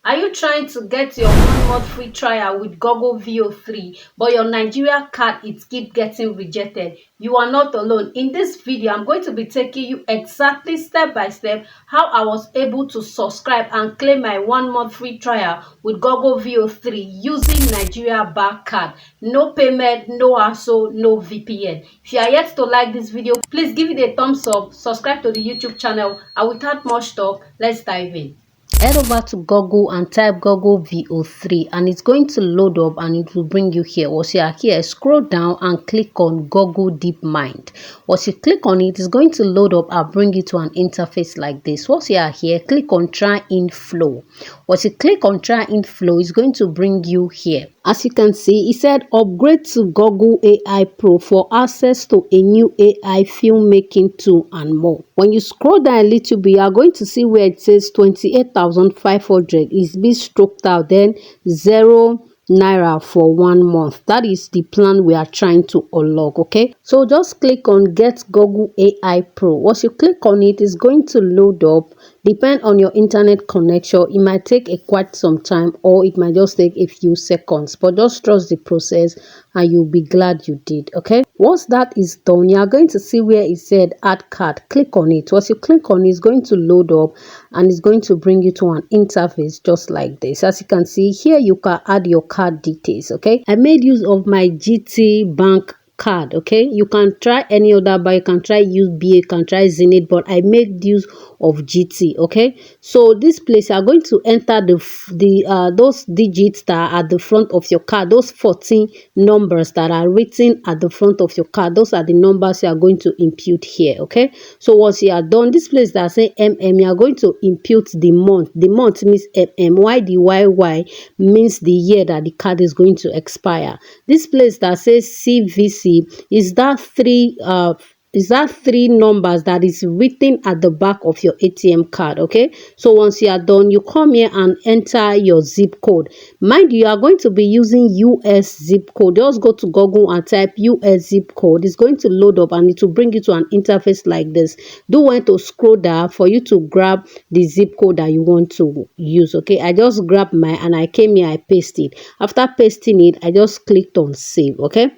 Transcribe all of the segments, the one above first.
Are you trying to get your 1 month free trial with Google Veo 3, but your Nigeria card it keep getting rejected? You are not alone. In this video, I'm going to be taking you exactly step by step how I was able to subscribe and claim my 1 month free trial with Google Veo 3 using Nigeria bank card. No payment, no hassle, no VPN. If you are yet to like this video, please give it a thumbs up, subscribe to the YouTube channel, and without much talk, let's dive in. Head over to Google and type Google VO3 and it's going to load up and it will bring you here. Once you are here, scroll down and click on Google DeepMind. Once you click on it, it's going to load up and bring you to an interface like this. Once you are here, click on Try in Flow. Once you click on Try in Flow, it's going to bring you here. As you can see, it said upgrade to Google AI Pro for access to a new AI filmmaking tool and more. When you scroll down a little bit, you are going to see where it says 28,500 is being stroked out, then 0 naira for 1 month. That is the plan we are trying to unlock. Okay, so just click on Get Google AI Pro. Once you click on it, it's going to load up. Depend on your internet connection, it might take quite some time or it might just take a few seconds, but just trust the process and you'll be glad you did. Okay, once that is done, you are going to see where it said add card. Click on it. Once you click on it, it's going to load up and it's going to bring you to an interface just like this. As you can see here, you can add your card details. Okay, I made use of my GT bank card. Okay, you can try any other, but you can try UBA, you can try Zenith, but I made use of GT. Okay, so this place you are going to enter those digits that are at the front of your card, those 14 numbers that are written at the front of your card. Those are the numbers you are going to impute here. Okay, so once you are done, this place that say you are going to impute the month. The month means why the YY means the year that the card is going to expire. This place that says CVC is that three numbers that is written at the back of your ATM card. Okay, so once you are done, you come here and enter your zip code. Mind you are going to be using US zip code. Just go to Google and type US zip code. It's going to load up and it will bring you to an interface like this. Do want to scroll down for you to grab the zip code that you want to use. Okay, I just grabbed mine and I came here, I pasted it. After pasting it, I just clicked on save. Okay,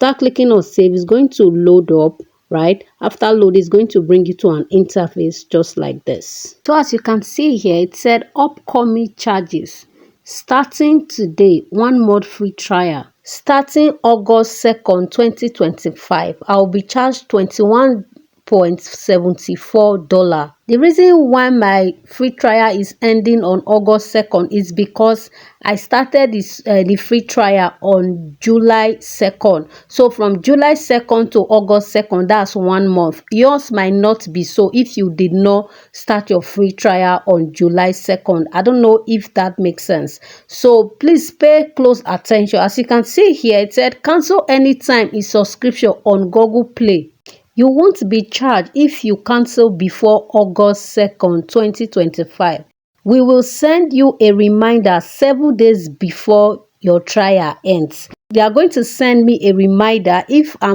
after clicking on save, it's going to load up. Right after load, is going to bring you to an interface just like this. So as you can see here, it said upcoming charges starting today, 1 month free trial starting August 2nd 2025. I'll be charged $21.74. The reason why my free trial is ending on August 2nd is because I started the free trial on July 2nd. So from July 2nd to August 2nd, that's 1 month. Yours might not be so if you did not start your free trial on July 2nd. I don't know if that makes sense. So please pay close attention. As you can see here, it said cancel anytime in subscription on Google Play. You won't be charged if you cancel before August 2nd, 2025. We will send you a reminder 7 days before your trial ends. They are going to send me a reminder if I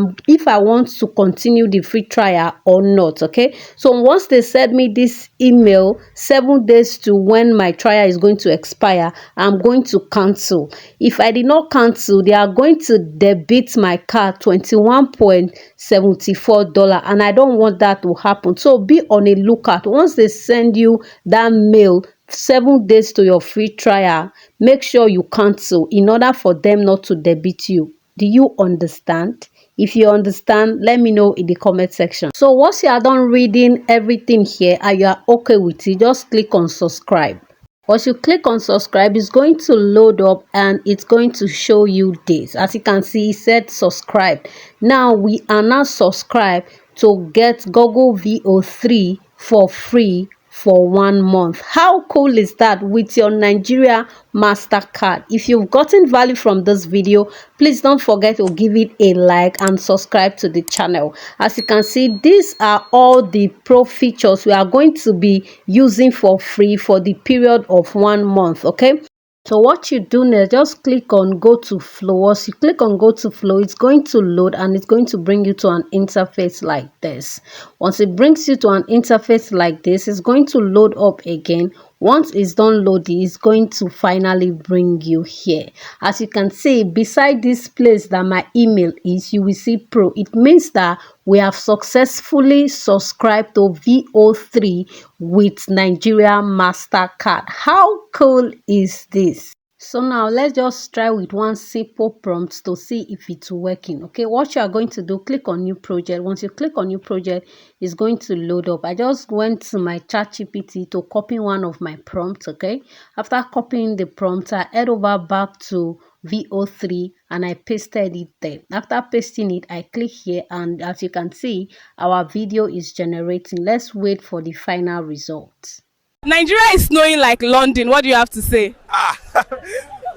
want to continue the free trial or not. Okay, so once they send me this email 7 days to when my trial is going to expire, I'm going to cancel. If I did not cancel, they are going to debit my card $21.74, and I don't want that to happen. So be on a lookout. Once they send you that mail 7 days to your free trial, make sure you cancel in order for them not to debit you. Do you understand? If you understand, let me know in the comment section. So once you are done reading everything here and you are okay with it, just click on subscribe. Once you click on subscribe, it's going to load up and it's going to show you this. As you can see, it said subscribe. Now we are now subscribed to get Google Veo 3 for free for 1 month. How cool is that with your Nigeria MasterCard? If you've gotten value from this video, please don't forget to give it a like and subscribe to the channel. As you can see, these are all the pro features we are going to be using for free for the period of 1 month. Okay, so what you do now, just click on go to flow. Once you click on go to flow, it's going to load and it's going to bring you to an interface like this. Once it brings you to an interface like this, it's going to load up again. Once it's done loading, it's going to finally bring you here. As you can see, beside this place that my email is, you will see pro. It means that we have successfully subscribed to VO3 with Nigeria MasterCard. How cool is this? So now let's just try with one simple prompt to see if it's working. Okay, what you are going to do, click on new project. Once you click on new project, it's going to load up. I just went to my ChatGPT to copy one of my prompts. Okay, after copying the prompt, I head over back to VO3 and I pasted it there. After pasting it, I click here, and as you can see, our video is generating. Let's wait for the final result. Nigeria is snowing like London. What do you have to say?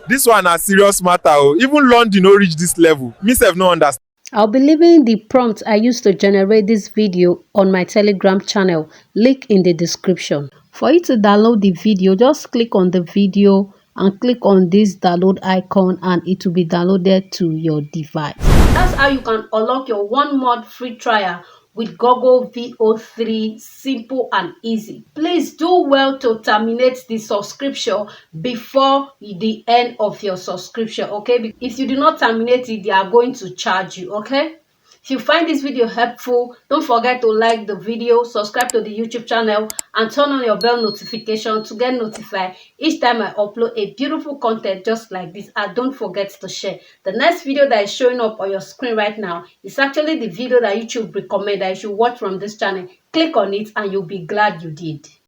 This one a serious matter. Oh. Even London no reach this level. Me sef no understand. I'll be leaving the prompt I used to generate this video on my Telegram channel, link in the description. For you to download the video, just click on the video and click on this download icon and it will be downloaded to your device. That's how you can unlock your 1 month free trial with Google Veo3, simple and easy. Please do well to terminate the subscription before the end of your subscription, okay? If you do not terminate it, they are going to charge you, okay? If you find this video helpful, don't forget to like the video, subscribe to the YouTube channel, and turn on your bell notification to get notified each time I upload a beautiful content just like this. And don't forget to share. The next video that is showing up on your screen right now is actually the video that YouTube recommend that you should watch from this channel. Click on it and you'll be glad you did.